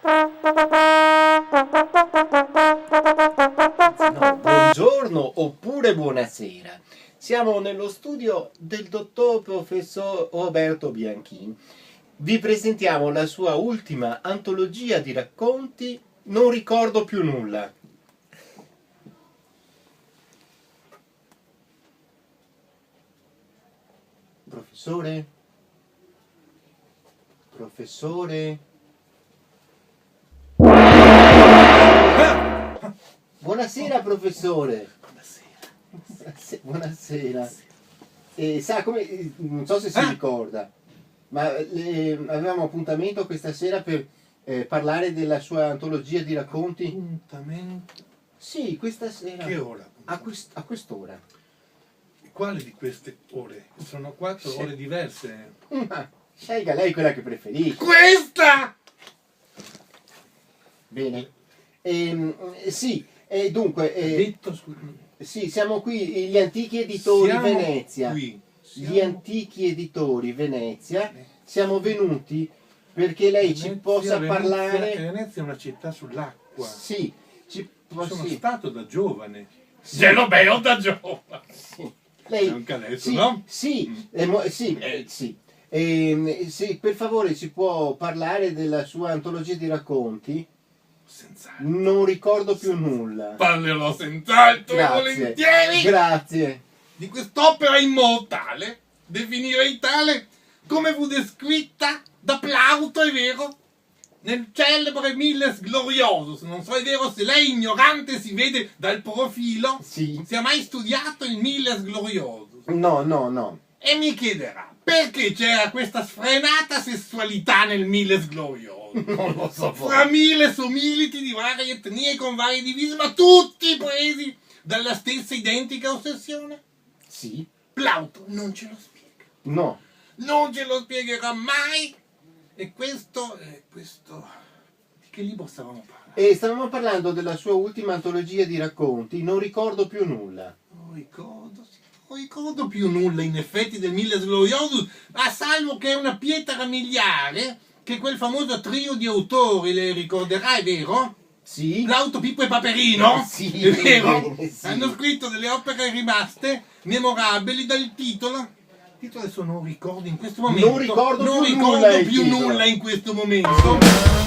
No, buongiorno oppure buonasera. Siamo nello studio del dottor professor Roberto Bianchini. Vi presentiamo la sua ultima antologia di racconti, Non ricordo più nulla. Professore? Professore? Buonasera professore. Buonasera. Sa come, non so se si ricorda, ma avevamo appuntamento questa sera per parlare della sua antologia di racconti. Appuntamento? Sì, questa sera. Che ora? A quest'ora. Quale di queste ore? Sono 4 ore diverse. Ma scelga lei quella che preferisce. Questa! Bene. Sì, dunque, Detto, sì, siamo qui, gli antichi editori siamo Venezia. qui. Gli antichi editori Venezia. Siamo venuti perché lei ci possa parlare. Venezia è una città sull'acqua. Sì, Sono stato da giovane. Sì. Genoveo da giovane. Sì. Lei, Anche adesso, sì, no? sì, sì. Sì, per favore ci può parlare della sua antologia di racconti? Senz'altro. Non ricordo più nulla. Parlerò senz'altro e volentieri Grazie. di quest'opera immortale. Definirei tale come fu descritta da Plauto, è vero? Nel celebre Miles Gloriosus. Non so, è vero, se lei ignorante si vede dal profilo. Sì. Si è mai studiato il Miles Gloriosus? No. E mi chiederà, perché c'era questa sfrenata sessualità nel Miles Gloriosus? Non lo so. Fra mille somiliti di varie etnie con varie divise, ma tutti presi dalla stessa identica ossessione? Sì? Plauto non ce lo spiega. No. Non ce lo spiegherà mai. E questo... Di che libro stavamo parlando? E stavamo parlando della sua ultima antologia di racconti, Non ricordo più nulla. Non ricordo più nulla in effetti del Miles Gloriosus, a salvo che è una pietra miliare, che quel famoso trio di autori, le ricorderai, vero? Sì? Plauto, Pippo e Paperino? Sì, È vero? sì. Hanno scritto delle opere rimaste memorabili dal titolo. Il titolo adesso non ricordo in questo momento. Non ricordo Non più ricordo nulla il più titolo. nulla in questo momento.